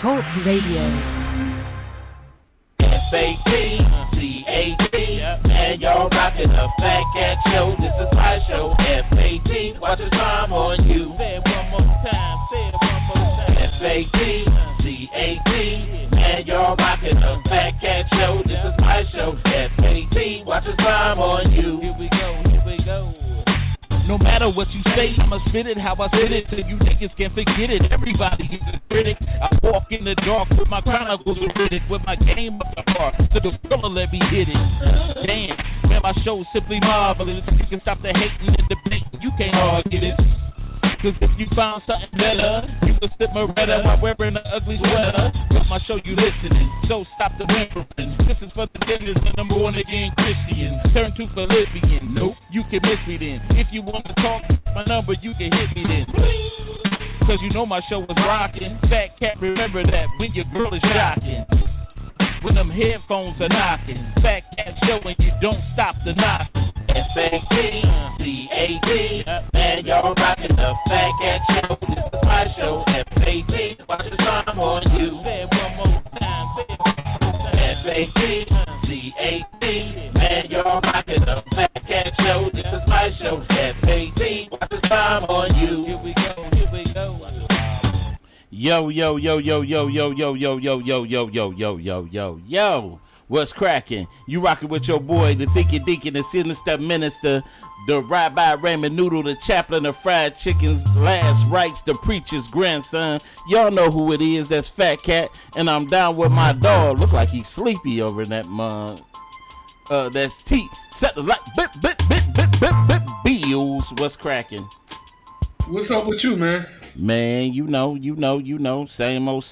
Talk Radio. FAT, and y'all rockin' the Fat Cat Show. This is my show. FAT, watch the time on you. Say it one more time. FAT, and y'all rockin' the Fat Cat Show. This is my show. FAT, watch the time on you. Here we go. No matter what you say, I'ma spit it how I spit it, so you niggas can't forget it. Everybody is a critic. I walk in the dark with my chronicles written, with my game up the bar, so the fella let me hit it. Damn, man, my show's simply marvelous. You can stop the hating and debating, you can't argue it. Cause if you found something better, you would sit Moretta while wearing an ugly sweater. But my show you listening, so stop the whimpering. This is for the niggas and the born again Christians. Turn to Philippians. Nope, you can miss me then. If you want to talk, my number, you can hit me then. Cause you know my show is rocking. Fat Cat, remember that when your girl is shocking. When them headphones are knocking. Fat Cat Show and you don't stop the knocking. FAT, man, y'all rockin' the Fat Cat Show. This is my show. FAT, watch the time on you. Say it one more time. FAT, man, y'all rockin' the Fat Cat Show. This is my show. FAT, watch the time on you. Here we go. Yo. What's cracking? You rocking with your boy, the Thinky Deacon, the Sinister Minister, the Rabbi Raymond Noodle, the Chaplain of Fried Chicken's Last Rites, the Preacher's Grandson. Y'all know who it is. That's Fat Cat, and I'm down with my dog. Look like he's sleepy over in that mug. That's T. Set the light. Bip. Bills. What's cracking? What's up with you, man? Man, you know. Same old.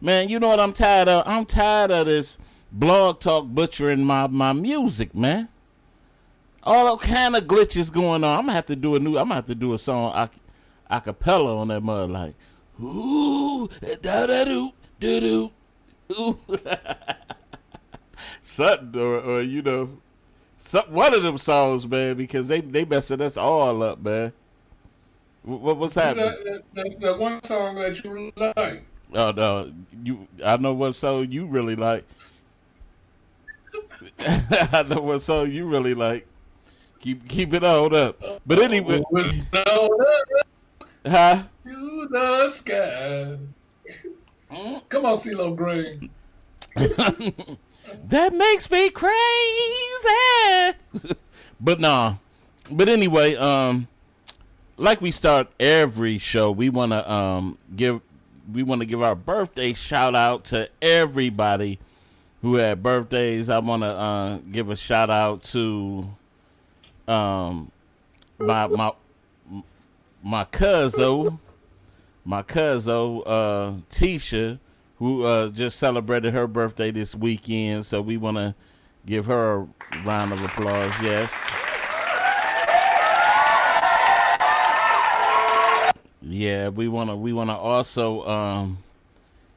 Man, you know what I'm tired of? I'm tired of this Blog Talk butchering my music, man. All kind of glitches going on. I'm gonna have to do a song a cappella on that mud, like ooh da da doo doo doo ooh. Something or you know, one of them songs, man, because they messing us all up, man. What's happening? That's that one song that you like. Oh no, I know what song you really like. I know what song you really like. Keep it on up. But anyway, huh? To the sky. Come on, CeeLo Green. That makes me crazy. But nah. But anyway, like we start every show, we wanna give our birthday shout out to everybody who had birthdays. I wanna give a shout out to my cousin Tisha, who just celebrated her birthday this weekend. So we wanna give her a round of applause. Yes. Yeah, we wanna also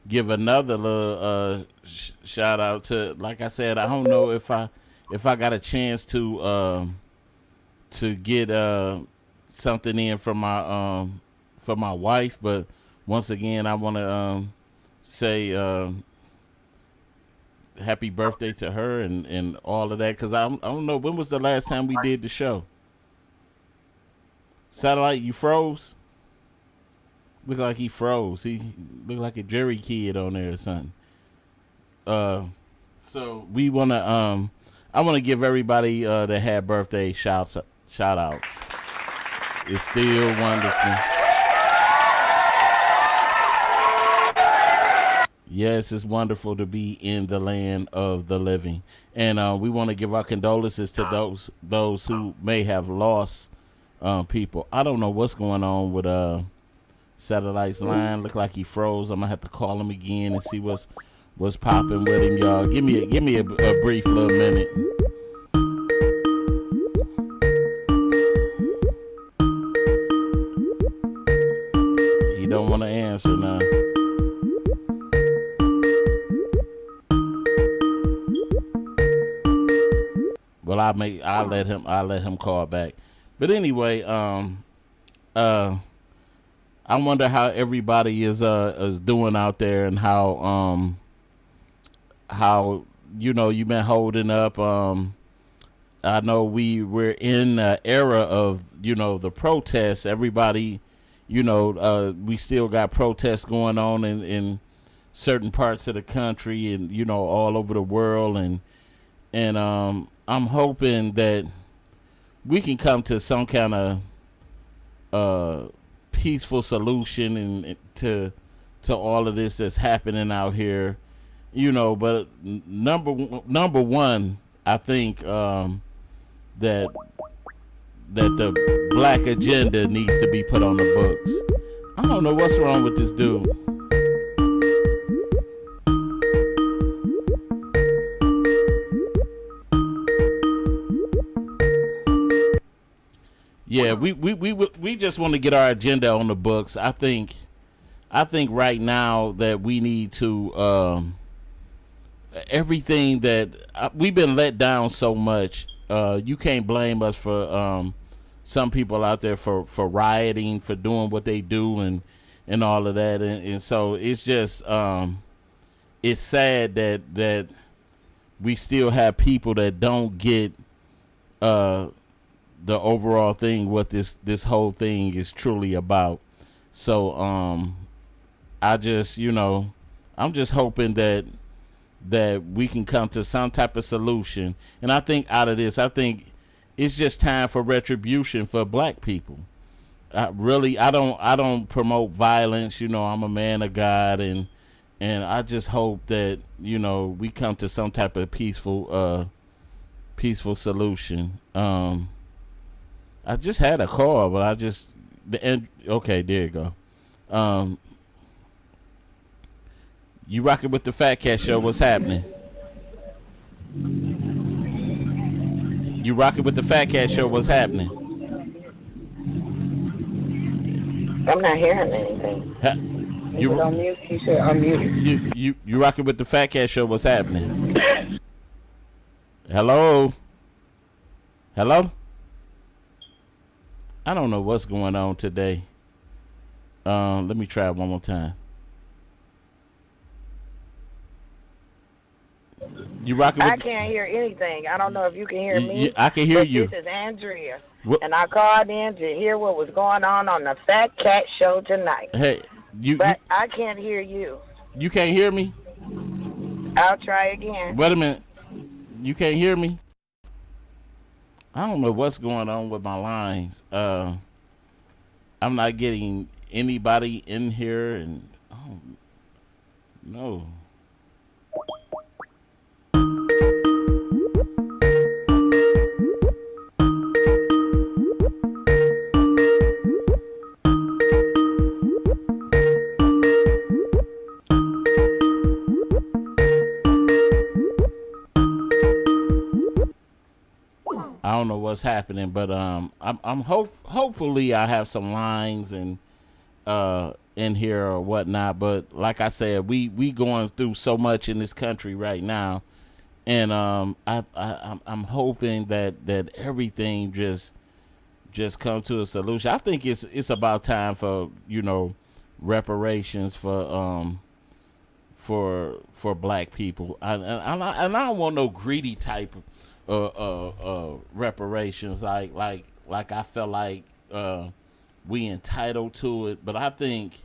give another little shout out to, like I said, I don't know if I got a chance to get something in from my wife, but once again I want to say happy birthday to her and all of that, because I don't know, when was the last time we did the show? Satellite, you froze? Look like he froze. He looked like a Jerry kid on there or something. So we wanna I wanna give everybody that had birthday shout outs. It's still wonderful. Yes, it's wonderful to be in the land of the living, and we want to give our condolences to those who may have lost people. I don't know what's going on with Satellite's line. Look like he froze. I'm gonna have to call him again and see what's popping with him, y'all. Give me a brief little minute. He don't want to answer now. Well, I'll let him call back. But anyway, I wonder how everybody is doing out there, and how you've been holding up. I know we're in an era of the protests. Everybody, we still got protests going on in certain parts of the country, and all over the world, and I'm hoping that we can come to some kind of peaceful solution and to all of this that's happening out here. But number one, I think that the black agenda needs to be put on the books. I don't know what's wrong with this dude. Yeah, we just want to get our agenda on the books. I think right now that we need to everything that we've been let down so much. You can't blame us for some people out there for rioting, for doing what they do, and all of that, and so it's just it's sad that we still have people that don't get the overall thing, what this whole thing is truly about. So I just I'm just hoping that we can come to some type of solution. And I think out of this, I think it's just time for retribution for black people. I don't promote violence. I'm a man of God, and I just hope that we come to some type of peaceful solution. I just had a call, but okay, there you go. You rocking with the Fat Cat Show? What's happening? You rocking with the Fat Cat Show? What's happening? I'm not hearing anything. You on mute? You said unmuted. You rocking with the Fat Cat Show? What's happening? Hello? I don't know what's going on today. Let me try it one more time. You rocking with I can't hear anything. I don't know if you can hear me. I can hear you. This is Andrea. And I called in to hear what was going on the Fat Cat Show tonight. Hey, I can't hear you. You can't hear me? I'll try again. Wait a minute. You can't hear me? I don't know what's going on with my lines. I'm not getting anybody in here, and no. I don't know what's happening, but hopefully I have some lines and in here or whatnot. But like I said, we going through so much in this country right now, and I'm hoping that everything just comes to a solution. I think it's about time for reparations for black people. And I don't want no greedy type reparations like I felt like we entitled to it, but I think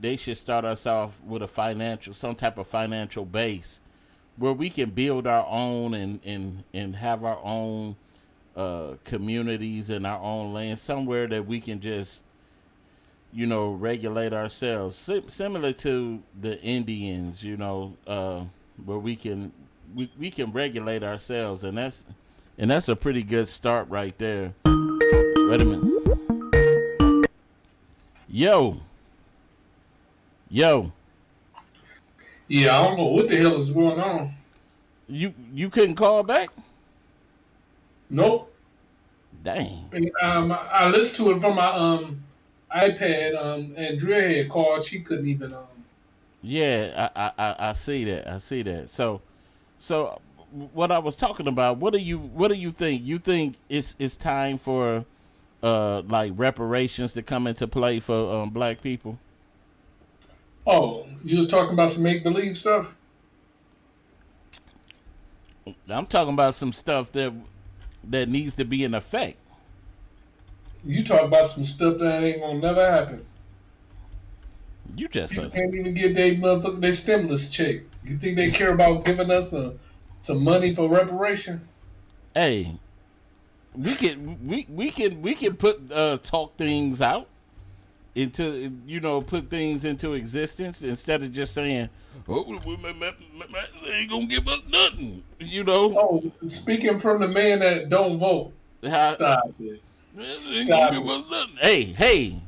they should start us off with some type of financial base where we can build our own and have our own communities and our own land, somewhere that we can just regulate ourselves, similar to the Indians, where we can regulate ourselves, and that's a pretty good start right there. Wait a minute. Yo. Yeah, I don't know what the hell is going on. You couldn't call back? Nope. Dang. And, I listened to it from my iPad. Andrea had called. She couldn't even. Yeah, I see that. So what I was talking about, what do you think? You think it's time for like reparations to come into play for black people? Oh, you was talking about some make believe stuff? I'm talking about some stuff that needs to be in effect. You talk about some stuff that ain't gonna never happen. You just People can't even get their stimulus check. You think they care about giving us some money for reparation? Hey, we can put talk things out into, put things into existence instead of just saying, oh, they ain't gonna give us nothing. Oh, speaking from the man that don't vote. Stop it. They ain't gonna give us nothing. Hey,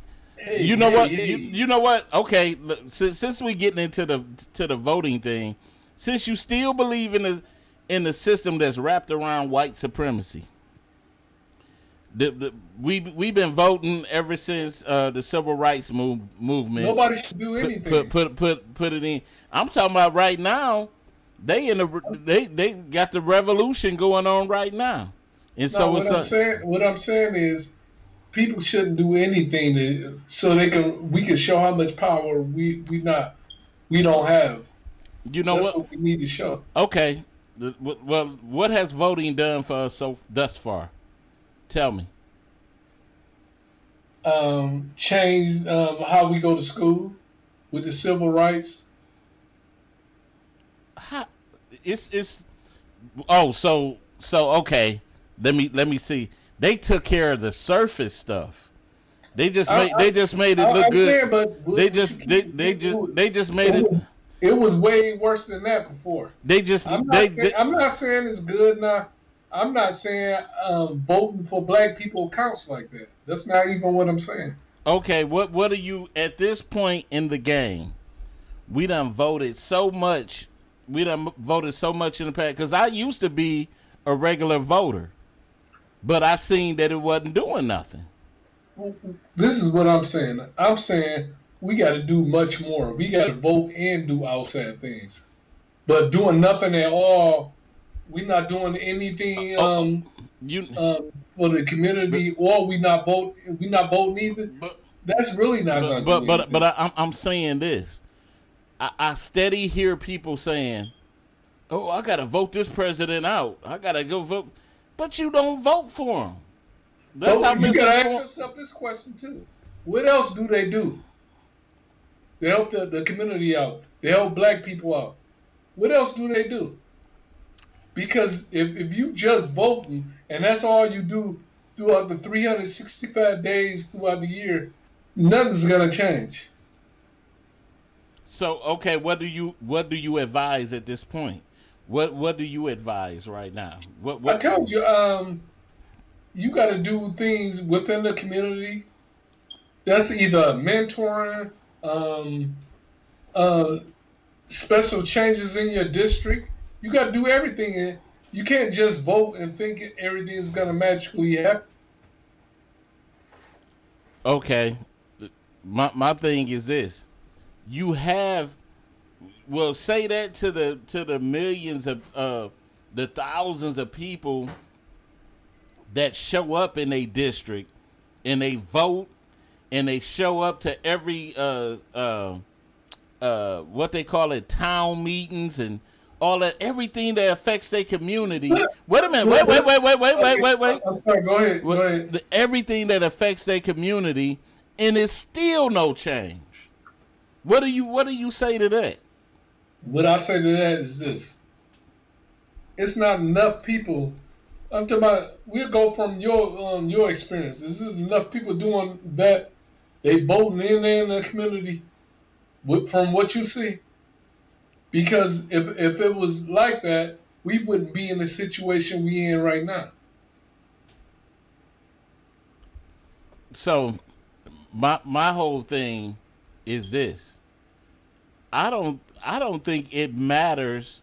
you know what? You know what? Okay, since we getting into the voting thing, since you still believe in the system that's wrapped around white supremacy, we've been voting ever since the civil rights movement. Nobody should do anything. Put it in. I'm talking about right now. They got the revolution going on right now, and so what I'm saying is, people shouldn't do anything so we can show how much power we don't have. That's what we need to show. Okay, well, what has voting done for us thus far? Tell me. Changed how we go to school with the civil rights. Okay. Let me see. They took care of the surface stuff. They just made it look good. They just made it. It was way worse than that before. I'm not saying it's good now. I'm not saying voting for black people counts like that. That's not even what I'm saying. Okay, what are you at this point in the game? We done voted so much. We done voted so much in the past. Because I used to be a regular voter, but I seen that it wasn't doing nothing. This is what I'm saying. I'm saying we got to do much more. We got to vote and do outside things, but doing nothing at all. We're not doing anything for the community, or we not voting either. That's really not going to do anything. But I'm saying this. I steady hear people saying, "Oh, I got to vote this president out. I got to go vote," but you don't vote for him. That's how you got to ask yourself this question too. What else do? They help the community out. They help black people out. What else do they do? Because if you just voting and that's all you do throughout the 365 days throughout the year, nothing's gonna change. So okay, what do you advise at this point? What do you advise right now? What I told you, you got to do things within the community. That's either mentoring, special changes in your district. You got to do everything. You can't just vote and think everything is going to magically happen. Okay. My thing is this. You have, well, say that to the millions of, the thousands of people that show up in a district and they vote and they show up to every, what they call it, town meetings and all that, everything that affects their community. Wait a minute. Wait. I'm sorry, go ahead. Everything that affects their community, and it's still no change. What do you say to that? What I say to that is this. It's not enough people. I'm talking about, we'll go from your experience. This is enough people doing that. They voting in the community from what you see. Because if it was like that, we wouldn't be in the situation we in right now. So my whole thing is this. I don't think it matters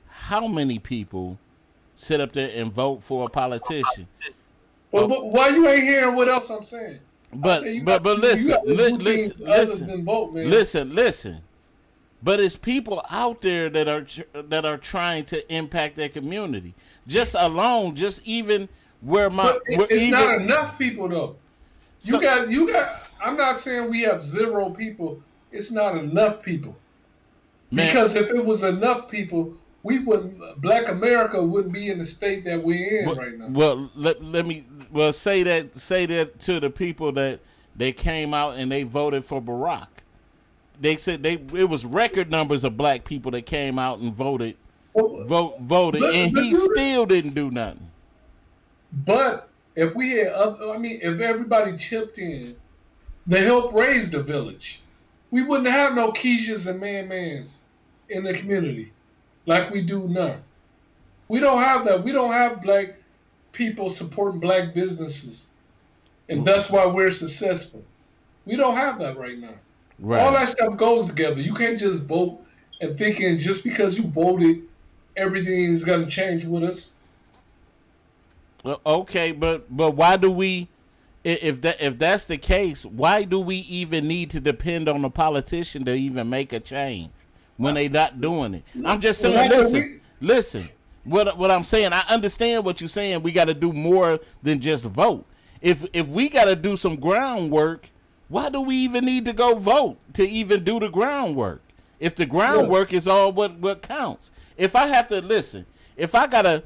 how many people sit up there and vote for a politician. Well, but why you ain't hearing what else I'm saying? But listen. But it's people out there that are trying to impact their community. Just even where it's not enough people though. You got. I'm not saying we have zero people. It's not enough people. Man. Because if it was enough people, we wouldn't. Black America wouldn't be in the state that we're in right now. Well, let me say that to the people that they came out and they voted for Barack. They said it was record numbers of black people that came out and voted, and he still didn't do nothing. But if we had, if everybody chipped in, to help raise the village, we wouldn't have no Keishas and man-mans in the community like we do now. We don't have that. We don't have black people supporting black businesses, and that's why we're successful. We don't have that right now. Right. All that stuff goes together. You can't just vote and thinking just because you voted, everything is going to change with us. Well, okay, but why do we? If that's the case, why do we even need to depend on a politician to even make a change when they're not doing it? I'm just saying, listen. What I'm saying, I understand what you're saying. We got to do more than just vote. If we got to do some groundwork, why do we even need to go vote to even do the groundwork? If the groundwork is all what counts. If I have to listen, if I gotta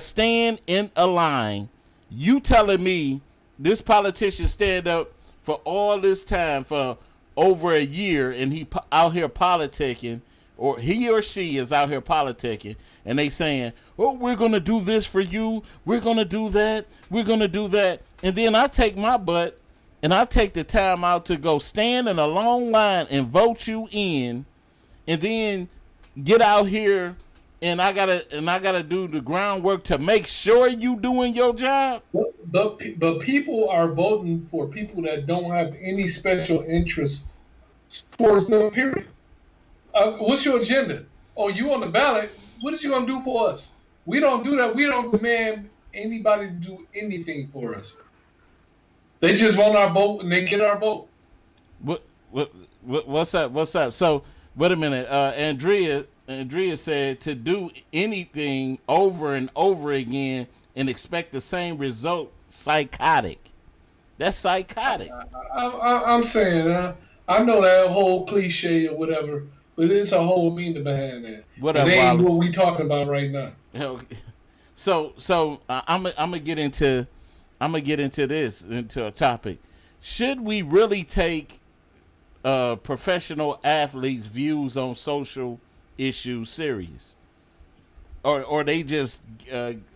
stand in a line, you telling me this politician stand up for all this time for over a year and he out here politicking, or he or she is out here politicking, and they saying, "Oh, we're gonna do this for you. We're gonna do that. We're gonna do that," and then I take my butt and I take the time out to go stand in a long line and vote you in, and then get out here and I gotta do the groundwork to make sure you doing your job. But people are voting for people that don't have any special interest towards them. Period. What's your agenda? Oh, you on the ballot? What is you gonna do for us? We don't do that. We don't demand anybody to do anything for us. They just want our vote and they get our vote. What's up? So wait a minute. Andrea said to do anything over and over again and expect the same result, psychotic. That's psychotic. I'm saying, I know that whole cliche or whatever, but it's a whole meaning behind that. What ain't what we talking about right now. So I'm gonna get into a topic. Should we really take professional athletes' views on social issues serious, or they just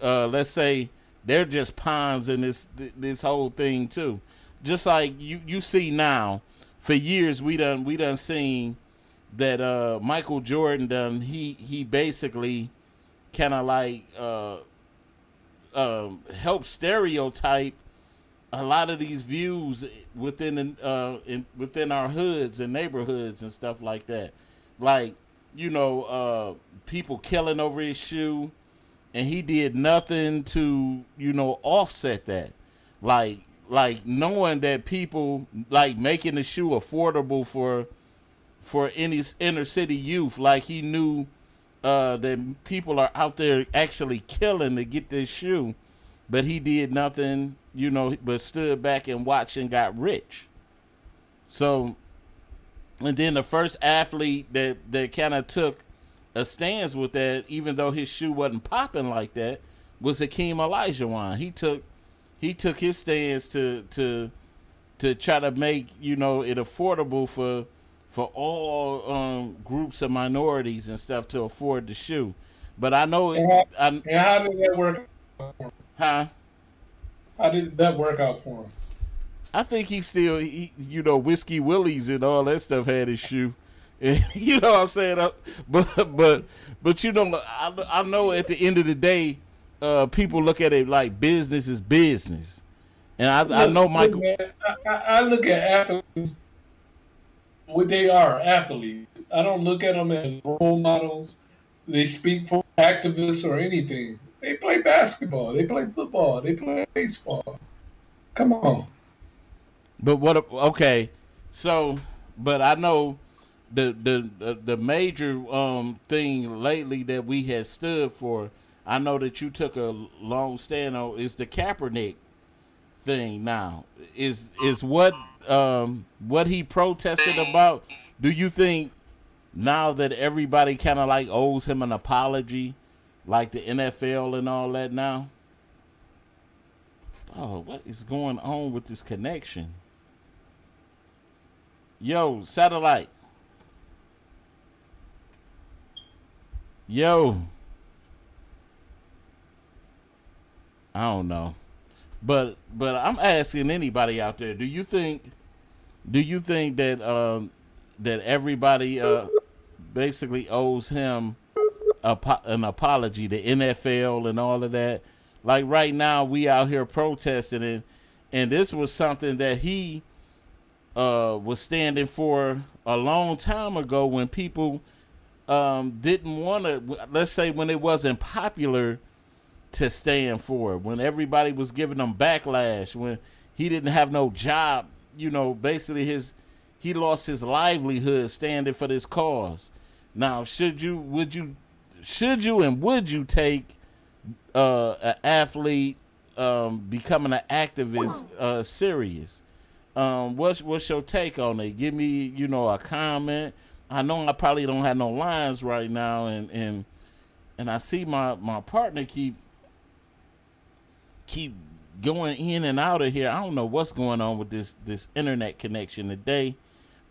let's say they're just pawns in this whole thing too? Just like you see now, for years we done seen that Michael Jordan he basically kind of like help stereotype a lot of these views within within our hoods and neighborhoods and stuff like that. Like, people killing over his shoe, and he did nothing to, offset that. Like knowing that people like making the shoe affordable for any inner city youth. Like he knew that people are out there actually killing to get this shoe, but he did nothing, but stood back and watched and got rich. So, and then the first athlete that kind of took a stance with that, even though his shoe wasn't popping like that, was Hakeem Olajuwon. He took his stance to try to make it affordable for all groups of minorities and stuff to afford the shoe. But I know and how did that work? Huh? How did that work out for him? I think he still, Whiskey Willie's and all that stuff had his shoe. You know what I'm saying? But I know at the end of the day, people look at it like business is business. And I know Michael. Man, I look at athletes, what they are, athletes. I don't look at them as role models. They speak for activists or anything. They play basketball. They play football. They play baseball. Come on. But okay, so, but I know the major thing lately that we had stood for, I know that you took a long stand on, is the Kaepernick thing now? Is what he protested about? Do you think now that everybody kind of like owes him an apology, like the NFL and all that now? Oh, what is going on with this connection? Yo, satellite. Yo. I don't know. But I'm asking anybody out there, do you think that that everybody basically owes him an apology, the NFL and all of that? Like right now we out here protesting it, and this was something that he was standing for a long time ago when people didn't want to, let's say when it wasn't popular to stand for, when everybody was giving him backlash, when he didn't have no job, you know, basically he lost his livelihood standing for this cause. Now, would you take an athlete becoming an activist serious? What's your take on it? Give me, you know, a comment. I know I probably don't have no lines right now, and I see my partner keep going in and out of here. I don't know what's going on with this internet connection today,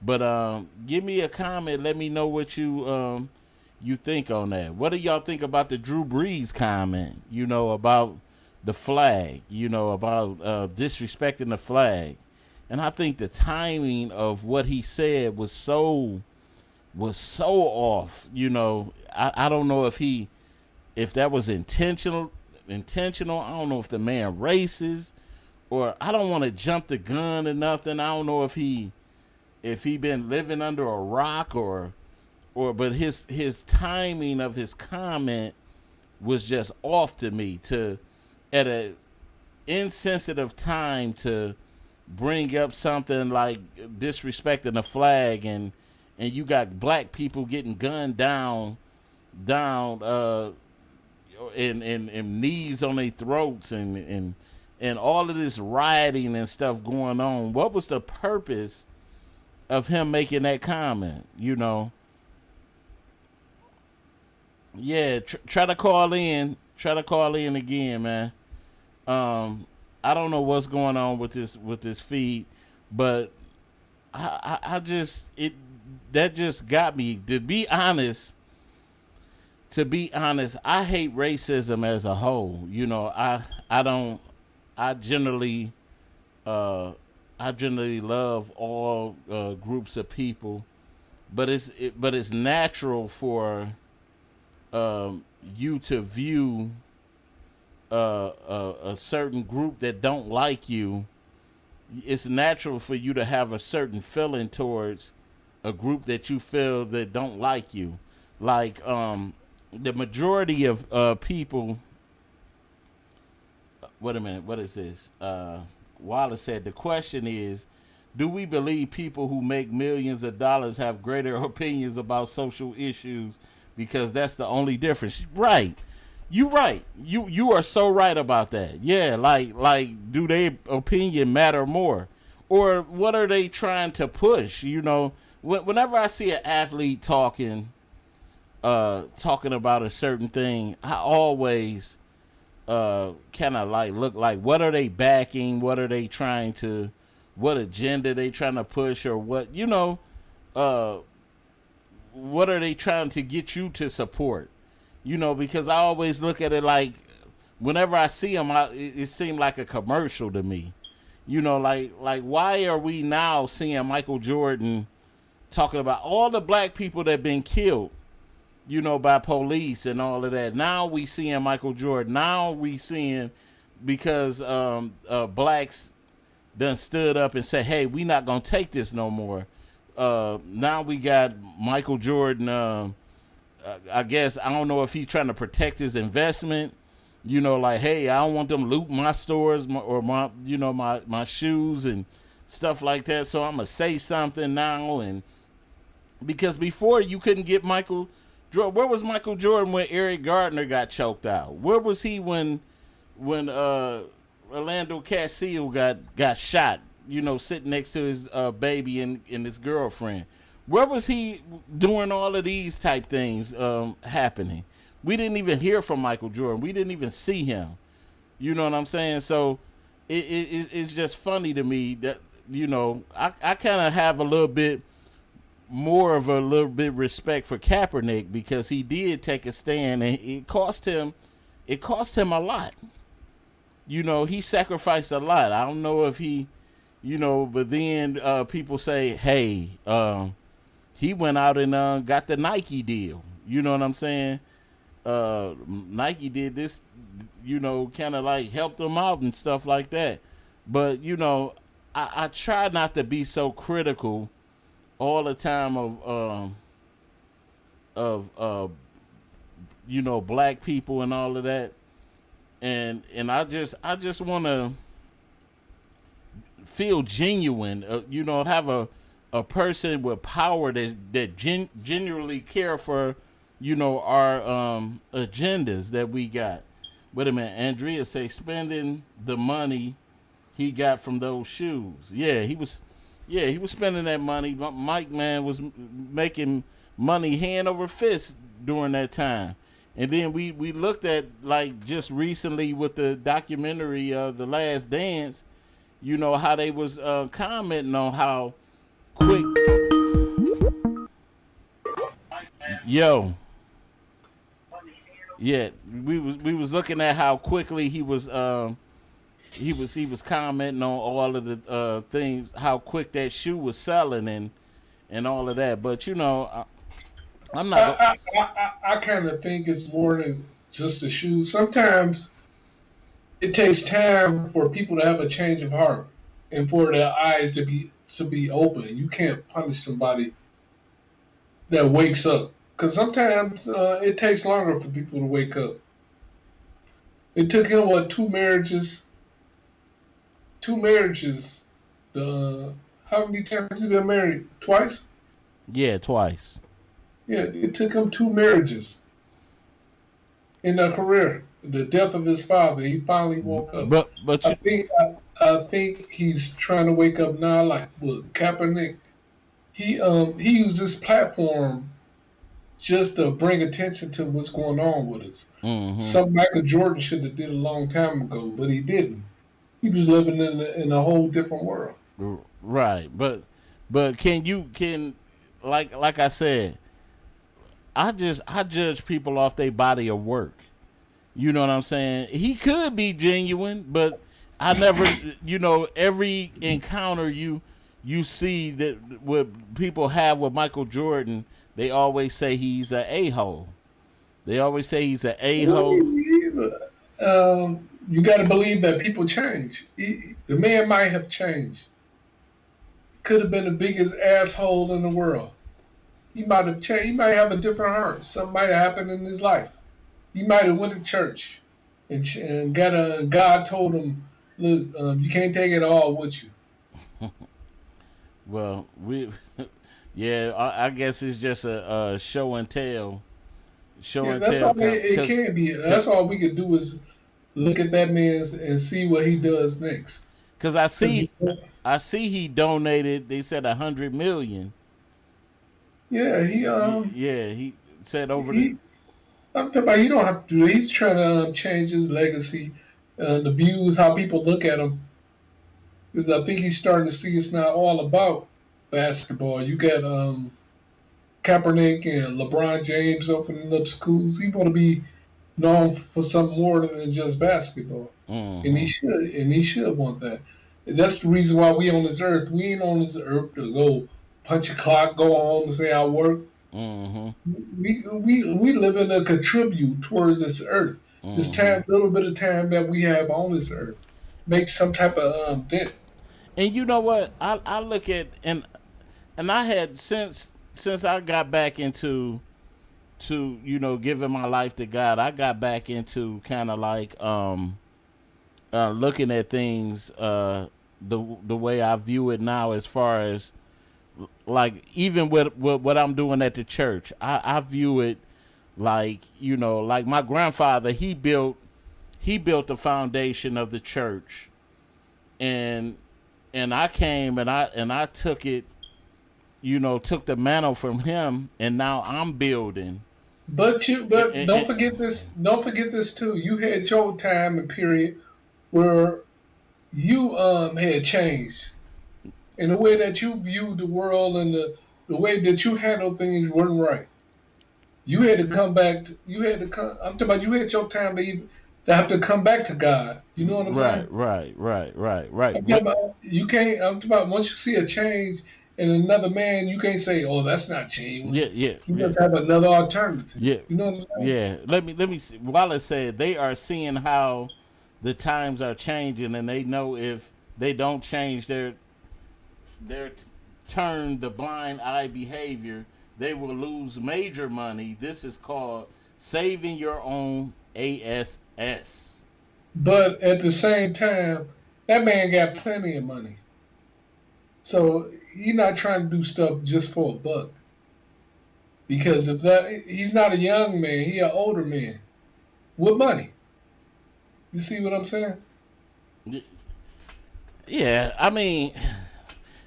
but give me a comment. Let me know what you think on that. What do y'all think about the Drew Brees comment? You know, about the flag. You know, about disrespecting the flag. And I think the timing of what he said was so off. You know, I don't know if that was intentional. I don't know if the man racist, or I don't want to jump the gun or nothing. I don't know if he been living under a rock but his timing of his comment was just off to me, at a insensitive time to bring up something like disrespecting the flag, and you got black people getting gunned down and knees on their throats and all of this rioting and stuff going on. What was the purpose of him making that comment? You know, yeah. Try to call in again, man. I don't know what's going on with this feed, but that just got me. To be honest, I hate racism as a whole. You know, I generally love all groups of people, but it's natural for you to view a certain group that don't like you. It's natural for you to have a certain feeling towards a group that you feel that don't like you. Like the majority of people. Wait a minute. What is this? Wallace said the question is, do we believe people who make millions of dollars have greater opinions about social issues because that's the only difference? Right. You right. You are so right about that. Yeah, like do their opinion matter more? Or what are they trying to push? You know, whenever I see an athlete talking about a certain thing, I always kind of like look like, what are they backing? What are they trying to, what agenda they trying to push, or what, you know, what are they trying to get you to support? You know, because I always look at it like, whenever I see them, it seemed like a commercial to me. You know, like why are we now seeing Michael Jordan talking about all the black people that been killed, you know, by police and all of that? Now we seeing Michael Jordan. Now we seeing, because blacks done stood up and said, hey, we not going to take this no more. Now we got Michael Jordan, I guess, I don't know if he's trying to protect his investment. You know, like, hey, I don't want them looting my stores or my, you know, my shoes and stuff like that. So I'm going to say something now. And because before you couldn't get Michael Jordan. Where was Michael Jordan when Eric Gardner got choked out? Where was he when Orlando Castillo got shot, you know, sitting next to his baby and his girlfriend. Where was he doing all of these type things happening? We didn't even hear from Michael Jordan. We didn't even see him. You know what I'm saying? So it's just funny to me that, you know, I kind of have a little bit respect for Kaepernick because he did take a stand, and it cost him a lot. You know, he sacrificed a lot. I don't know if he, you know, but then people say, hey, he went out and got the Nike deal. You know what I'm saying? Nike did this, you know, kind of like helped him out and stuff like that. But, you know, I try not to be so critical all the time of you know, black people and all of that. And I just want to feel genuine, you know, have a person with power that genuinely care for, you know, our agendas that we got. Wait a minute, Andrea say spending the money he got from those shoes. Yeah, he was spending that money. Mike, man, was making money hand over fist during that time. And then we looked at, like, just recently with the documentary The Last Dance, you know, how they was commenting on how quick. Yeah, we was looking at how quickly he was commenting on all of the things, how quick that shoe was selling and all of that. But, you know, I'm not. I kind of think it's more than just the shoes. Sometimes it takes time for people to have a change of heart and for their eyes to be open. You can't punish somebody that wakes up, because sometimes it takes longer for people to wake up. It took him two marriages. How many times has he been married? Twice? Yeah, twice. Yeah, it took him 2 marriages in a career. The death of his father, he finally woke up. But I think he's trying to wake up now, like with Kaepernick. He used this platform just to bring attention to what's going on with us. Mm-hmm. Something Michael Jordan should have did a long time ago, but he didn't. He was living in a whole different world. Right, but can like I said, I judge people off their body of work. You know what I'm saying? He could be genuine, but I never, you know, every encounter you see that what people have with Michael Jordan, they always say he's an a-hole. They always say he's an a-hole. You got to believe that people change. The man might have changed. Could have been the biggest asshole in the world. He might have changed. He might have a different heart. Something might have happened in his life. He might have went to church and God told him, look, you can't take it all with you. Well, I guess it's just a show and tell. That's all it can be. That's all we could do is look at that man and see what he does next. Because I see he donated. They said $100 million. Yeah, he said over. I'm talking about, you don't have to do it. He's trying to change his legacy, the views, how people look at him. Because I think he's starting to see it's not all about basketball. You got Kaepernick and LeBron James opening up schools. He want to be known for something more than just basketball. Mm-hmm. And he should want that. That's the reason why we on this earth. We ain't on this earth to go punch a clock, go home and say I work. Mm-hmm. We live in to contribute towards this earth. Mm-hmm. This little bit of time that we have on this earth, make some type of dent. And you know what? I look at and I had since I got back into you know, giving my life to God, I got back into kind of like looking at things the way I view it now, as far as like even with what I'm doing at the church. I view it like, you know, like my grandfather, he built he built the foundation of the church, and I came and I took it, took the mantle from him, and now I'm building. But don't forget this. Don't forget this too. You had your time and period where you had changed, in the way that you viewed the world, and the way that you handled things weren't right. You had to come back. I'm talking about you had your time to have to come back to God. You know what I'm saying? Right. You can't. I'm talking about once you see a change in another man, you can't say, "Oh, that's not change." Yeah. You must have another alternative. Yeah. You know what I'm saying? Yeah. Let me see. Wallace said they are seeing how the times are changing, and they know if they don't change their turn the blind eye behavior, they will lose major money. This is called saving your own ass. But at the same time, that man got plenty of money. So he's not trying to do stuff just for a buck. Because he's not a young man, he's an older man with money. You see what I'm saying? Yeah, I mean,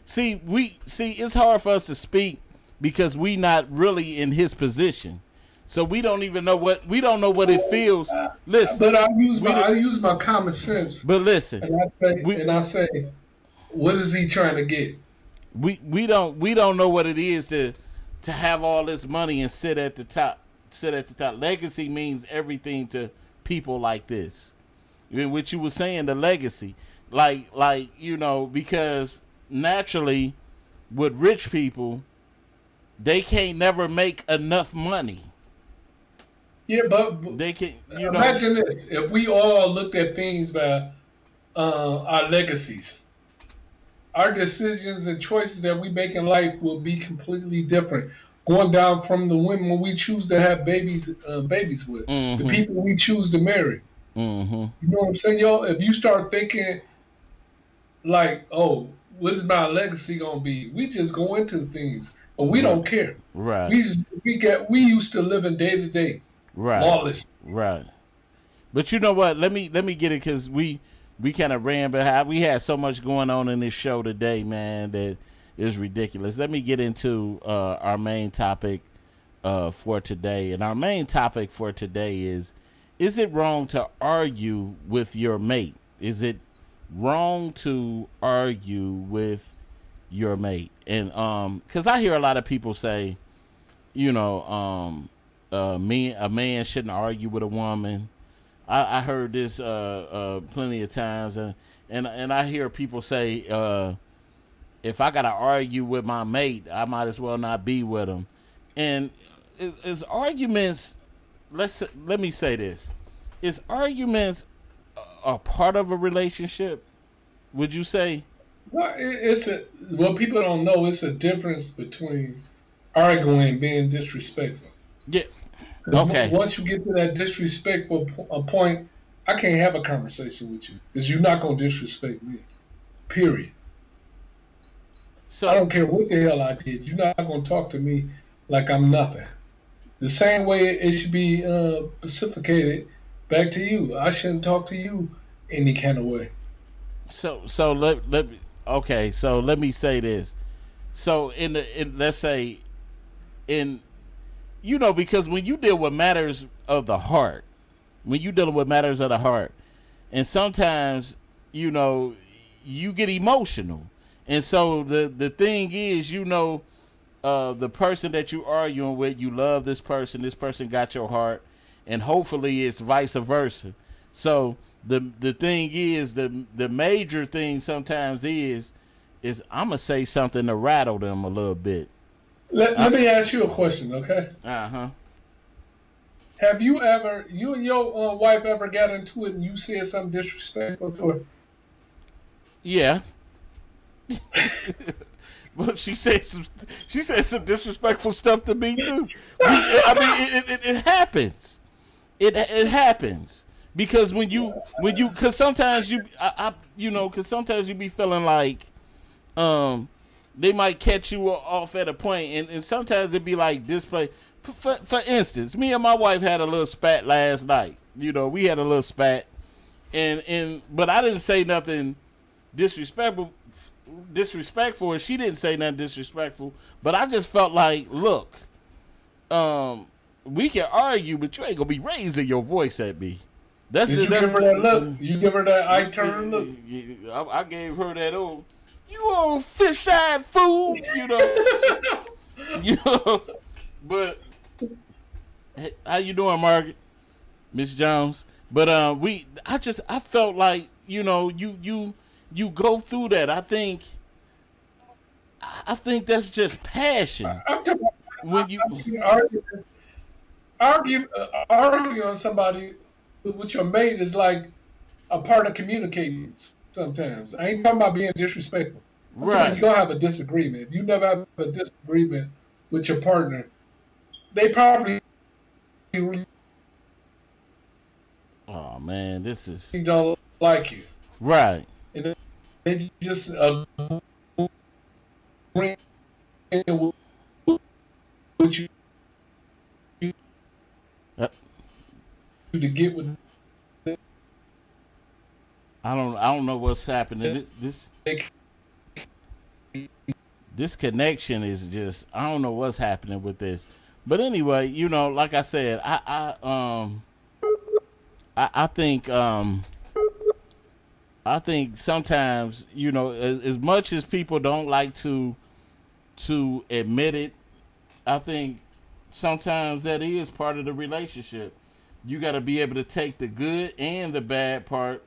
it's hard for us to speak because we not really in his position. So we don't even know what it feels. Listen, but I use my common sense. But listen, and I say, what is he trying to get? We don't know what it is to have all this money and sit at the top. Legacy means everything to people like this. In which you were saying, the legacy, like because naturally, with rich people, they can't never make enough money. Yeah, but they can. Imagine this: if we all looked at things by our legacies, our decisions and choices that we make in life will be completely different. Going down from the women we choose to have babies with, the people we choose to marry. Mm-hmm. You know what I'm saying, y'all? If you start thinking like, oh, what is my legacy gonna be? We just go into things, but we don't care. Right. We used to live in day to day. Right. Lawless. Right. But you know what? Let me get it, because we kind of ran behind. We had so much going on in this show today, man, that is ridiculous. Let me get into our main topic for today. And our main topic for today is it wrong to argue with your mate? Is it wrong to argue with your mate? And because I hear a lot of people say, a man shouldn't argue with a woman. I heard this plenty of times, and I hear people say, if I gotta argue with my mate, I might as well not be with him. And is arguments? Let me say this: is arguments a part of a relationship? Would you say? Well, what people don't know, it's a difference between arguing and being disrespectful. Yeah. Okay. Once you get to that disrespectful point, I can't have a conversation with you because you're not gonna disrespect me. Period. So I don't care what the hell I did. You're not gonna talk to me like I'm nothing. The same way it should be reciprocated back to you. I shouldn't talk to you any kind of way. So let me say this. So let's say because when you deal with matters of the heart, and sometimes you get emotional, and so the thing is, the person that you arguing with, you love this person got your heart, and hopefully it's vice versa. So the thing is, the major thing sometimes is I'm gonna say something to rattle them a little bit. Let me ask you a question, okay? Uh-huh. Have you and your wife ever got into it and you said something disrespectful to her? Yeah. Well, she said some disrespectful stuff to me too. It happens. It happens because because sometimes you be feeling like they might catch you off at a point, and sometimes it'd be like display. For instance, me and my wife had a little spat last night. We had a little spat, but I didn't say nothing disrespectful. She didn't say nothing disrespectful, but I just felt like, look, we can argue, but you ain't gonna be raising your voice at me. Did you give her that look? You give her that eye turn look? I gave her that old, you old fish-eyed fool, you know. But how you doing, Margaret, Miss Jones? But I felt like, you know, you go through that. I think that's just passion. When you argue on somebody with your mate is like a part of communicating. Sometimes I ain't talking about being disrespectful. Right. You're gonna have a disagreement. If you never have a disagreement with your partner, they probably this is don't like you. Right. And they just bring what you to get with. I don't know what's happening. This connection is just, I don't know what's happening with this. But anyway, you know, like I said, I think sometimes, you know, as much as people don't like to admit it, I think sometimes that is part of the relationship. You got to be able to take the good and the bad part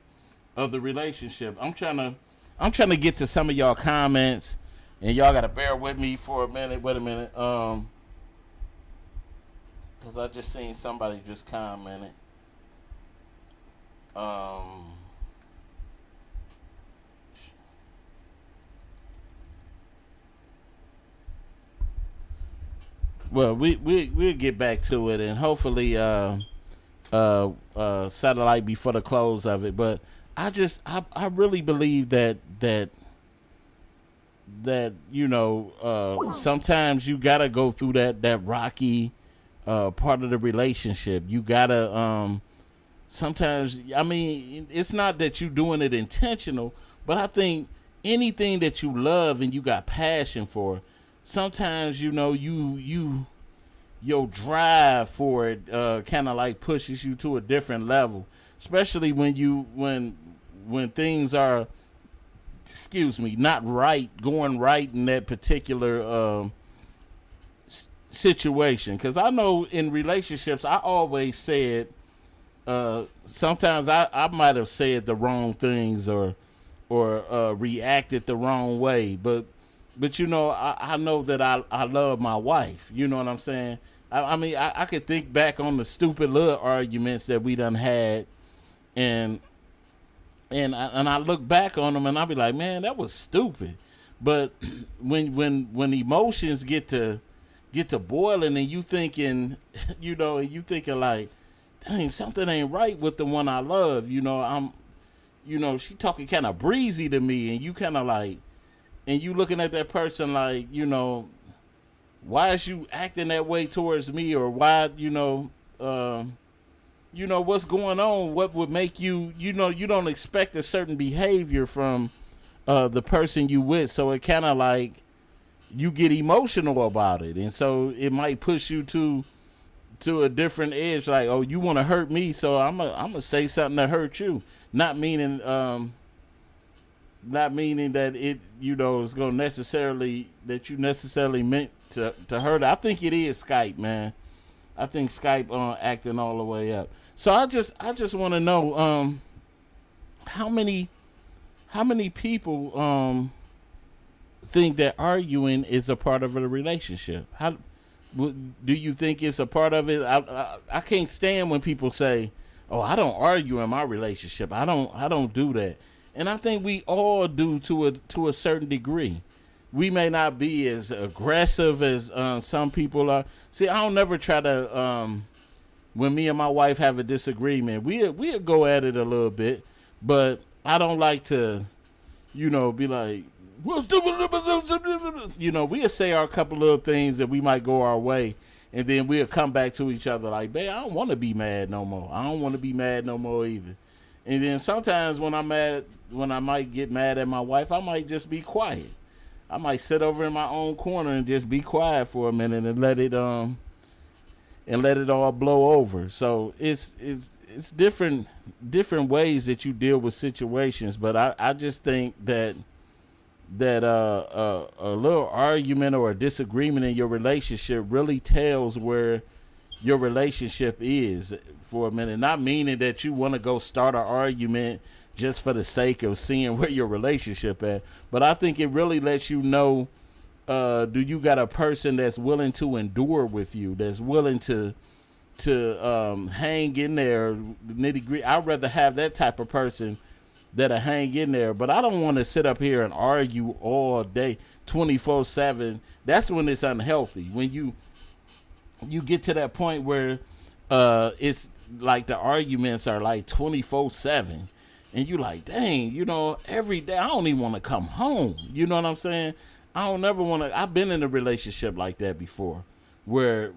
of the relationship. I'm trying to get to some of y'all comments, and y'all got to bear with me for a minute. Wait a minute, because I just seen somebody just commented. Well, we'll get back to it, and hopefully satellite before the close of it. But I really believe that you know, sometimes you gotta go through that rocky part of the relationship. You gotta sometimes, I mean, it's not that you're doing it intentional, but I think anything that you love and you got passion for, sometimes, you know, your drive for it kind of like pushes you to a different level, especially when things are, not going right in that particular situation. Because I know in relationships, I always said, sometimes I might have said the wrong things or reacted the wrong way, but you know, I know that I love my wife. You know what I'm saying? I mean, I could think back on the stupid little arguments that we done had, and I look back on them and I'll be like, man, that was stupid. But when emotions get to boiling and you thinking, you know, and you thinking like, dang, something ain't right with the one I love. You know, she talking kind of breezy to me, and you kind of like, and you looking at that person like, you know, why is you acting that way towards me, or why, you know, what's going on? What would make you, you know, you don't expect a certain behavior from the person you with, so it kind of like you get emotional about it, and so it might push you to a different edge. Like, oh, you want to hurt me, so I'm gonna say something that hurt you, not meaning that it, you know, is gonna necessarily that you necessarily meant to hurt. I think it is Skype, man. I think Skype acting all the way up. So I just want to know how many people think that arguing is a part of a relationship. How do you think it's a part of it? I can't stand when people say, "Oh, I don't argue in my relationship. I don't do that." And I think we all do to a certain degree. We may not be as aggressive as some people are. See, I don't never try to. When me and my wife have a disagreement, we'll go at it a little bit, but I don't like to, you know, be like, you know, we'll say our couple little things that we might go our way, and then we'll come back to each other like, babe, I don't want to be mad no more. I don't want to be mad no more either. And then sometimes when I'm mad, when I might get mad at my wife, I might just be quiet. I might sit over in my own corner and just be quiet for a minute and let it all blow over. So it's different ways that you deal with situations. But I just think that a little argument or a disagreement in your relationship really tells where your relationship is for a minute. Not meaning that you want to go start an argument just for the sake of seeing where your relationship at, but I think it really lets you know, do you got a person that's willing to endure with you, that's willing to hang in there, nitty gritty. I'd rather have that type of person that'll hang in there, but I don't want to sit up here and argue all day, 24/7. That's when it's unhealthy. When you get to that point where it's like the arguments are like 24/7. And you like, dang, every day I don't even want to come home. You know what I'm saying? I don't ever want to. I've been in a relationship like that before, where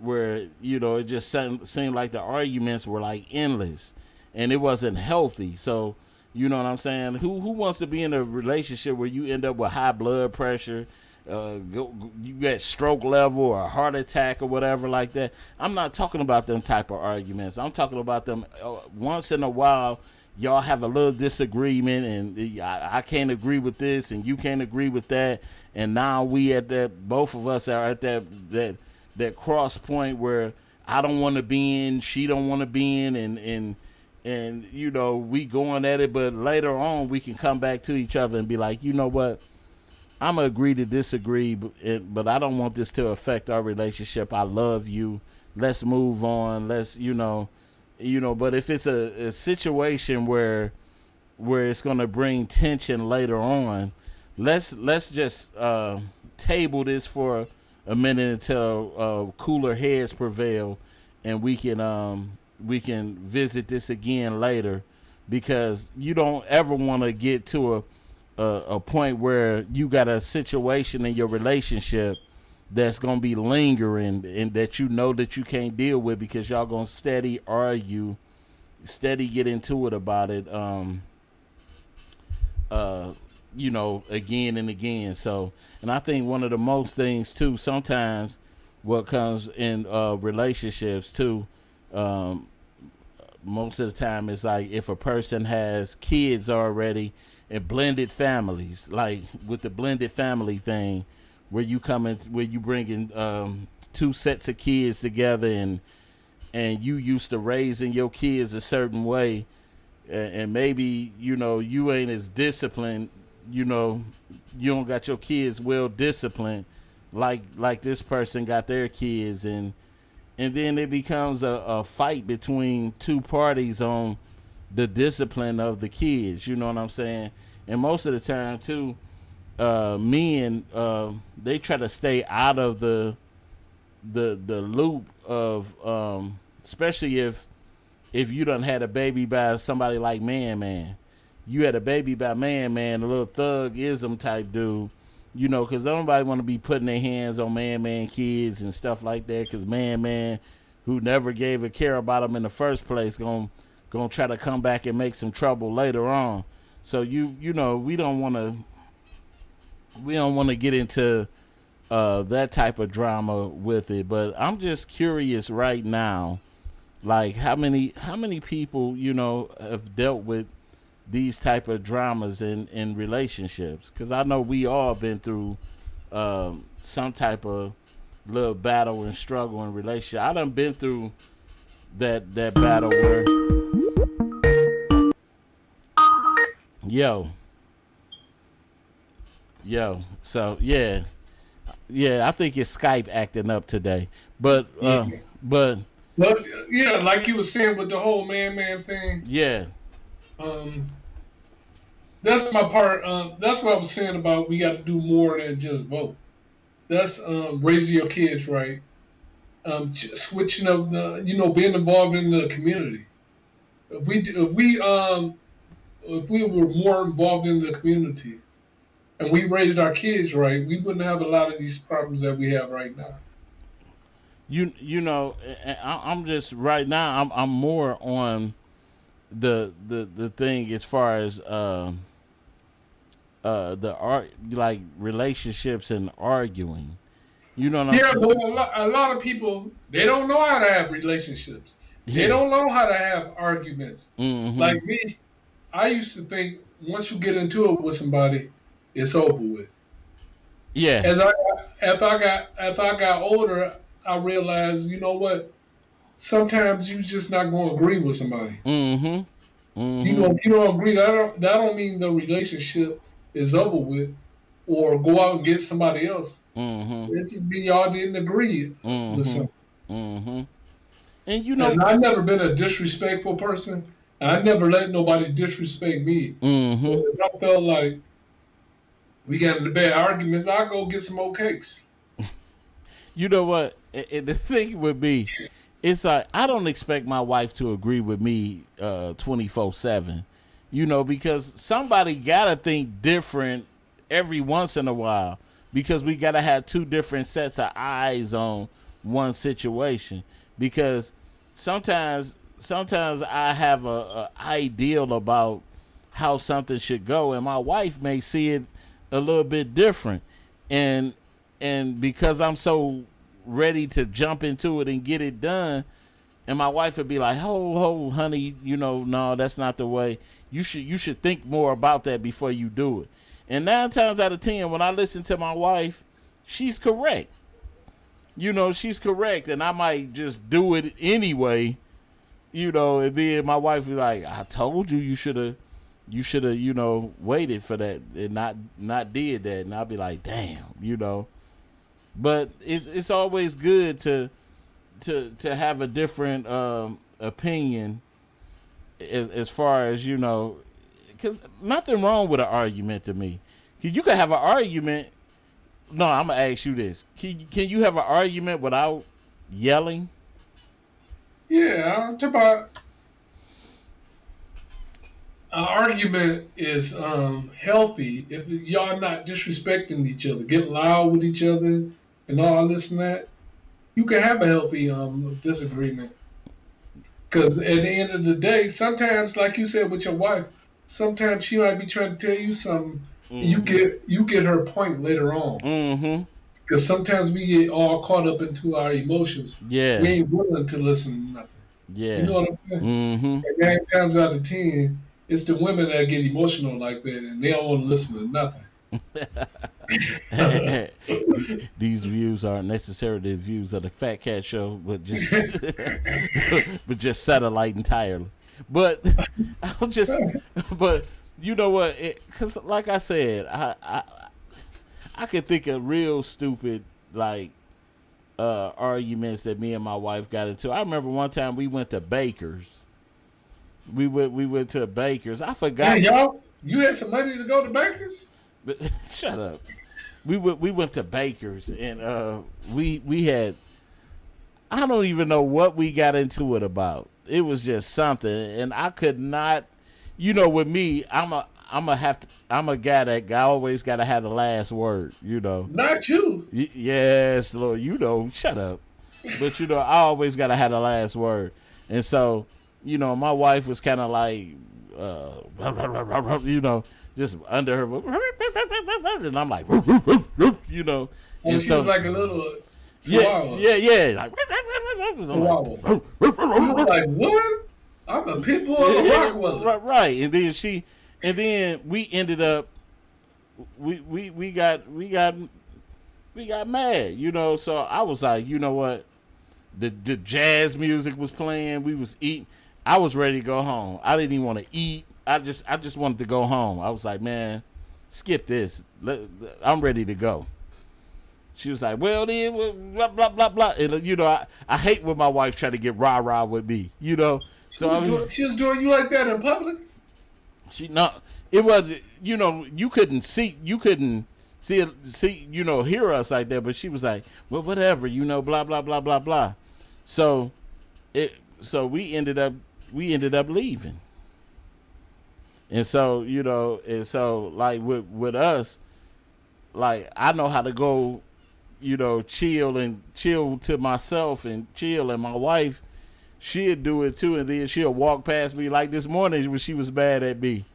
it just seemed like the arguments were like endless, and it wasn't healthy. So you know what I'm saying? Who wants to be in a relationship where you end up with high blood pressure, you get stroke level or a heart attack or whatever like that? I'm not talking about them type of arguments. I'm talking about them once in a while. Y'all have a little disagreement, and I can't agree with this, and you can't agree with that, and now we at that. Both of us are at that cross point where I don't want to be in, she don't want to be in, and we going at it, but later on we can come back to each other and be like, you know what, I'm gonna agree to disagree, but I don't want this to affect our relationship. I love you. Let's move on. Let's but if it's a situation where it's going to bring tension later on, let's just table this for a minute until cooler heads prevail, and we can visit this again later, because you don't ever want to get to a point where you got a situation in your relationship that's going to be lingering and that that you can't deal with, because y'all going to steady argue, steady get into it about it, again and again. So, and I think one of the most things too, sometimes what comes in relationships too, most of the time is like if a person has kids already and blended families, like with the blended family thing, where you bringing two sets of kids together, and you used to raising your kids a certain way, and maybe you ain't as disciplined, you don't got your kids well disciplined like this person got their kids, and then it becomes a fight between two parties on the discipline of the kids. You know what I'm saying? And most of the time too, men they try to stay out of the loop of especially if you done had a baby by somebody like Man. You had a baby by Man, a little thugism type dude, because nobody want to be putting their hands on Man kids and stuff like that, because Man, who never gave a care about them in the first place, gonna try to come back and make some trouble later on. So we don't want to get into that type of drama with it. But I'm just curious right now, like how many people have dealt with these type of dramas in relationships, because I know we all been through some type of little battle and struggle in relationship. I done been through that battle where yo so yeah, I think it's Skype acting up today, but yeah, like you were saying with the whole man thing. Yeah. That's my part. That's what I was saying about we got to do more than just vote. That's raising your kids right. Switching up being involved in the community. If we were more involved in the community and we raised our kids right, we wouldn't have a lot of these problems that we have right now. I'm just right now. I'm more on the thing as far as the art, like relationships and arguing. You know what I'm saying? But a lot of people, they don't know how to have relationships. They don't know how to have arguments. Mm-hmm. Like me, I used to think once you get into it with somebody, it's over with. Yeah. After I got older, I realized, you know what? Sometimes you're just not going to agree with somebody. Mm-hmm. Mm-hmm. You know, if you don't agree, that don't mean the relationship is over with, or go out and get somebody else. Mm-hmm. It just mean y'all didn't agree Mm-hmm. with something. Mm-hmm. And you know, and I've never been a disrespectful person. I never let nobody disrespect me. Mm-hmm. If I felt like we got into bad arguments, I'll go get some more cakes. You know what? And the thing would be, it's like I don't expect my wife to agree with me 24/7. You know, because somebody gotta think different every once in a while, because we gotta have two different sets of eyes on one situation. Because sometimes I have a ideal about how something should go, and my wife may see it a little bit different, and because I'm so ready to jump into it and get it done, and my wife would be like, "Ho, honey, you know, no, that's not the way. You should think more about that before you do it." And 9 times out of 10, when I listen to my wife, she's correct. You know, she's correct, and I might just do it anyway. You know, and then my wife be like, "I told you you should have, you know, waited for that and not did that." And I'll be like, "Damn," you know. But it's always good to have a different opinion as far as, you know, because nothing wrong with an argument to me. You can have an argument. No, I'm gonna ask you this: Can you have an argument without yelling? Yeah, I'm talking about an argument is healthy if y'all not disrespecting each other, getting loud with each other, and all this and that. You can have a healthy disagreement. Because at the end of the day, sometimes, like you said with your wife, sometimes she might be trying to tell you something. Mm-hmm. You get her point later on. Mm-hmm. Because sometimes we get all caught up into our emotions. Yeah. We ain't willing to listen to nothing. Yeah. You know what I'm saying? Mm-hmm. And 9 times out of 10, it's the women that get emotional like that, and they don't want to listen to nothing. These views aren't necessarily the views of the Fat Cat Show, but just but just satellite entirely. But but you know what? Because like I said, I could think of real stupid like arguments that me and my wife got into. I remember one time we went to Baker's. We went to Baker's. I forgot. Hey, y'all, you had some money to go to Baker's? But shut up. We went to Baker's, and we had, I don't even know what we got into it about. It was just something, and I could not, you know, with me, I'm a guy that always got to have the last word, you know. Not you. Yes, Lord, you know, shut up. But you know, I always got to have the last word, and so, you know, my wife was kind of like, you know, just under her, and I'm like, you know, and she was like a little chihuahua. Yeah. Like, chihuahua. You were like, what? I'm a pit bull of a Rottweiler. Right, and then we ended up, we got mad, you know. So I was like, you know what, the jazz music was playing. We was eating. I was ready to go home. I didn't even want to eat. I just wanted to go home. I was like, man, skip this. I'm ready to go. She was like, well, then, blah, blah, blah, blah. And, you know, I hate when my wife try to get rah-rah with me, you know. She was doing you like that in public? It was, you know, you couldn't see, you know, hear us like that. But she was like, well, whatever, you know, blah, blah, blah, blah, blah. So we ended up leaving. And so, you know, like with us, like I know how to go, you know, chill to myself and chill, and my wife, she'd do it too, and then she'll walk past me. Like this morning when she was mad at me,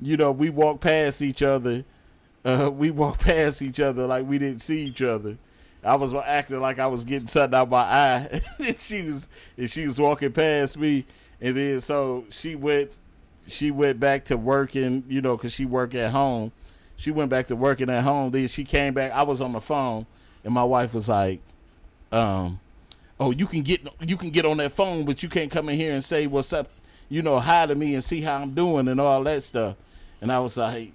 you know, we walked past each other. We walked past each other like we didn't see each other. I was acting like I was getting something out my eye, and she was walking past me, and then so she went back to working, you know, because she worked at home. She went back to working at home. Then she came back. I was on the phone, and my wife was like, "Oh, you can get on that phone, but you can't come in here and say what's up, you know, hi to me and see how I'm doing and all that stuff." And I was like,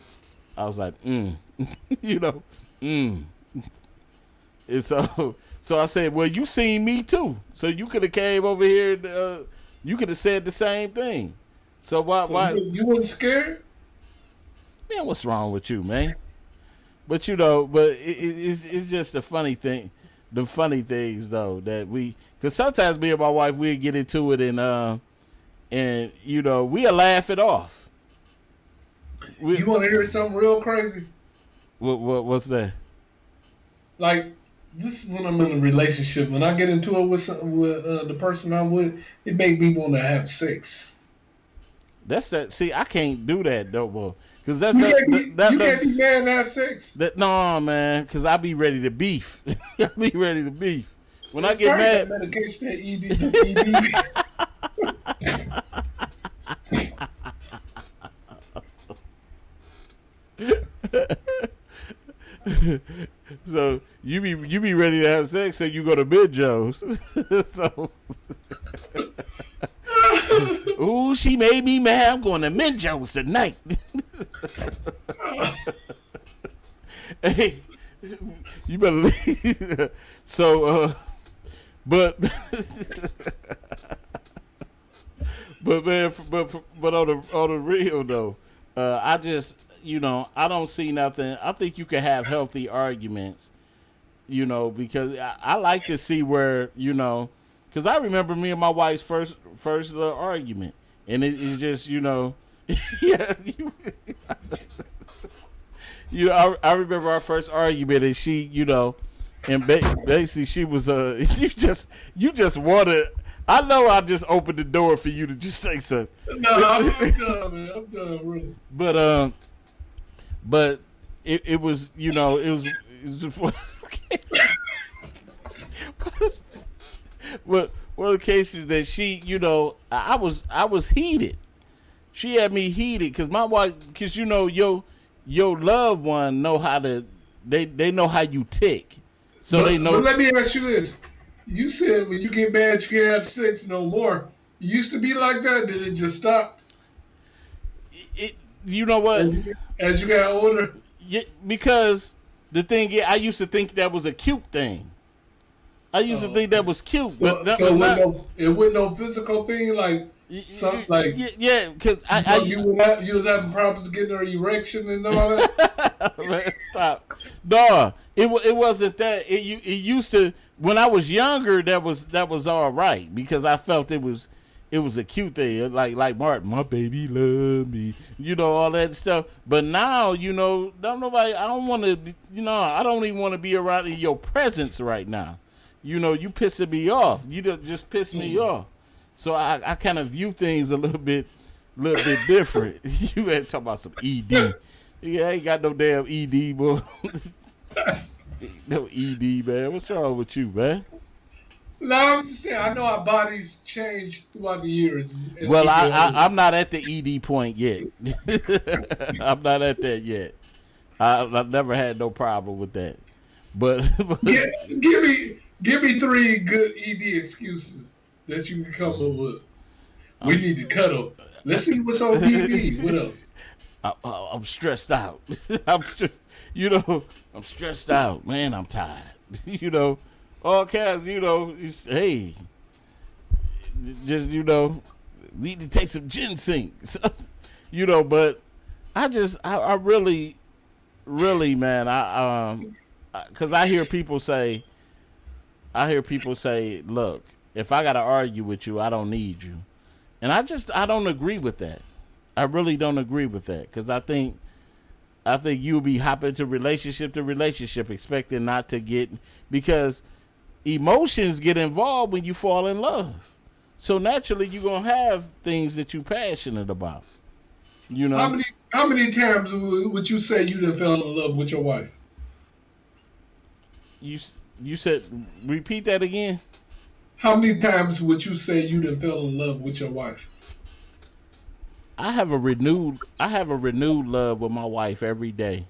you know, And so I said, well, you seen me too, so you could have came over here. And, you could have said the same thing. So why? You weren't scared? Man, what's wrong with you, man? But you know, it's just a funny thing. The funny things though that because sometimes me and my wife we'll get into it and you know we'll laugh it off. You want to hear something real crazy? What's that? Like, this is when I'm in a relationship. When I get into it with the person I'm with, it make me want to have sex. That's that. See, I can't do that though, boy. Because you can't be mad and have sex. No, man. Because I be ready to beef. I be ready to beef. When I get mad. That medication, that ED. So you be ready to have sex, so you go to Benjo's. So, ooh, she made me mad. I'm going to Benjo's tonight. Hey, you better leave. So, but man, but on the real though, I just. You know, I don't see nothing. I think you can have healthy arguments, you know, because I like to see where, you know, because I remember me and my wife's first argument, and it's just, you know, yeah, you know, I remember our first argument, and she, you know, and basically she was you just wanted. I know I just opened the door for you to just say something. No, I'm done, man. I'm done, really. But it was, you know, it was one of the cases that she, you know, I was heated. She had me heated because my wife, because you know your loved one know how to they know how you tick, so they know. But let me ask you this: you said when you get mad you can't have sex no more. You used to be like that. Did it just stop? You know what? As you got older? Yeah, because the thing is, I used to think that was a cute thing. I used to think that was cute, but it wasn't no physical thing like something like yeah, because you was having problems getting an erection and all that. Man, stop. No, it wasn't that. It used to when I was younger. That was all right because I felt it was a cute thing, like Martin, my baby love me, you know, all that stuff. But now, you know, I don't want to, you know, I don't even want to be around in your presence right now. You know, you pissing me off. You just piss me off. So I kind of view things a little bit different. You ain't talking about some ED. Yeah, I ain't got no damn ED, boy. No ED, man. What's wrong with you, man? No, I was just saying, I know our bodies change throughout the years. Well, I'm not at the ED point yet. I'm not at that yet. I've never had no problem with that. But yeah, give me 3 good ED excuses that you can come up with. We need to cut them. Let's see what's on TV. What else? I'm stressed out. I'm stressed out, man. I'm tired. You know. All kinds, you know, hey, just, you know, need to take some ginseng, you know, but I really, man, because I hear people say, look, if I got to argue with you, I don't need you. And I don't agree with that. I really don't agree with that because I think you'll be hopping to relationship expecting not to get, because emotions get involved when you fall in love. So naturally, you're gonna have things that you're passionate about. You know. How many times would you say you done fell in love with your wife? You said repeat that again. How many times would you say you done fell in love with your wife? I have a renewed love with my wife every day.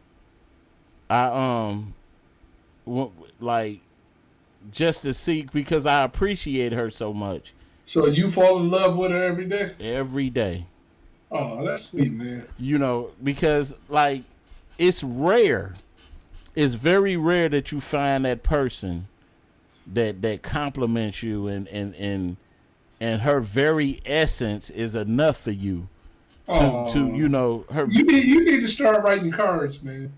Like just to see, because I appreciate her so much. So you fall in love with her every day? Every day. Oh, that's sweet, man. You know, because like it's rare. It's very rare that you find that person that compliments you and her very essence is enough for you to you know her. You need to start writing cards, man.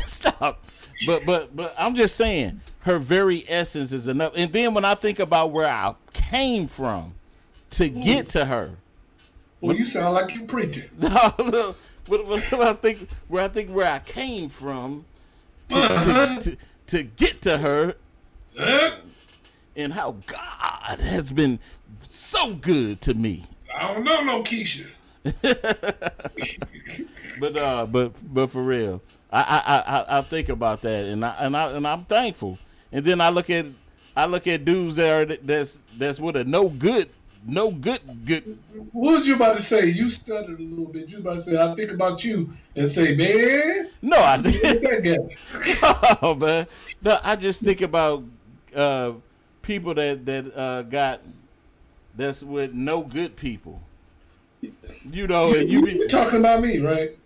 Stop. But I'm just saying her very essence is enough. And then when I think about where I came from to get to her. Well, you sound like you're preaching. No. When I think where I came from to get to her, and how God has been so good to me. I don't know no Keisha. but for real, I think about that, and I'm thankful. And then I look at dudes that's with a no good. What was you about to say? You stuttered a little bit. You about to say, I think about you and say, man. No, I didn't. Oh man, no, I just think about people that that's with no good people. You know, and you talking about me, right?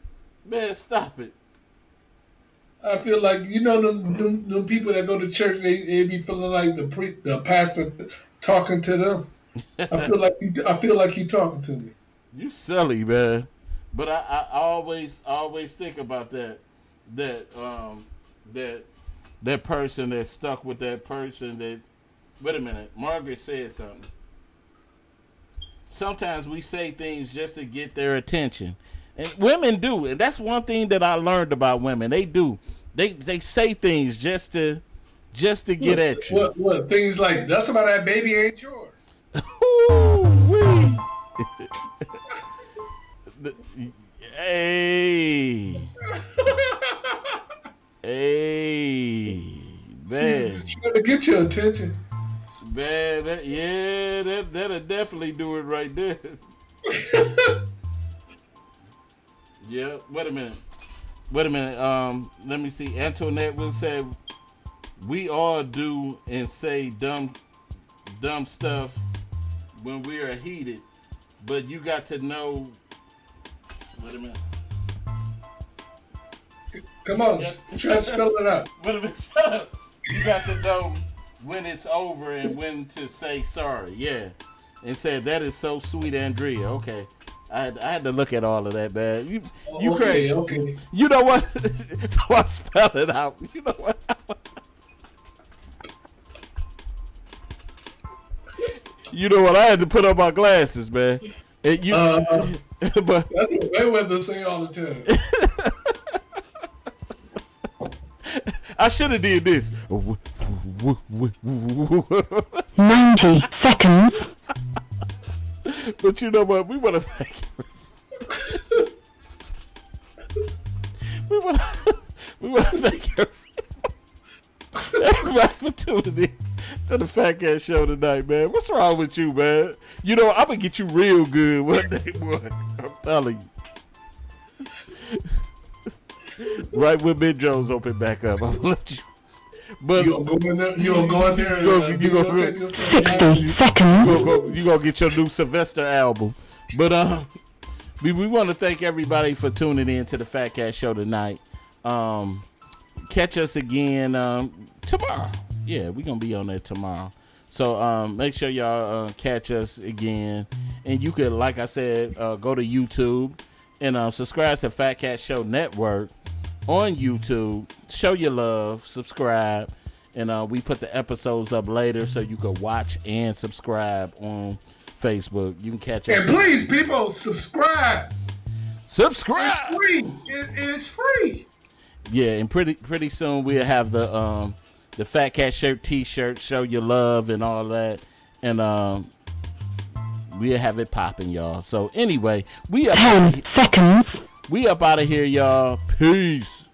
Man, stop it. I feel like them people that go to church, they be feeling like the pastor talking to them. I feel like you talking to me. You silly, man. But I always think about that person that's stuck with that person that. Wait a minute, Margaret said something. Sometimes we say things just to get their attention, and women do, and that's one thing that I learned about women. They do. They say things just to get at you. What things like that's about that baby ain't yours. Ooh-wee. Hey, man. She's trying to get your attention. Man, that'll definitely do it right there. Yeah. Wait a minute. Let me see. Antoinette will say, "We all do and say dumb stuff when we are heated, but you got to know." Wait a minute. Come on, try to spell it out. Wait a minute. Shut up. You got to know when it's over and when to say sorry. Yeah. And said, that is so sweet, Andrea. Okay. I had to look at all of that, man. You okay, crazy. Okay. You know what? So I spell it out. You know what? You know what? I had to put on my glasses, man. And you, but that's what Mayweather say all the time. I should have did this. 90 seconds. But you know what? We want to thank you. We want to thank everybody for tuning in to the Fat Cat Show tonight, man. What's wrong with you, man? You know, I'm going to get you real good one day, boy. I'm telling you. Right when Mid Jones open back up, I'm going to let you. But you gonna go in there. You gonna go in there. You gonna get your new Sylvester album. But we want to thank everybody for tuning in to the Fat Cat Show tonight. Catch us again tomorrow. Yeah, we're gonna be on there tomorrow. So make sure y'all catch us again. And you could, like I said, go to YouTube and subscribe to Fat Cat Show Network on YouTube. Show your love, subscribe, and we put the episodes up later so you can watch and subscribe on Facebook. You can catch us. And please, people, subscribe. Subscribe. It's free. It's free. Yeah, and pretty soon we'll have the Fat Cat Shirt T-shirt, show your love and all that, and we'll have it popping, y'all. So anyway, we up 10 seconds. We up out of here, y'all. Peace.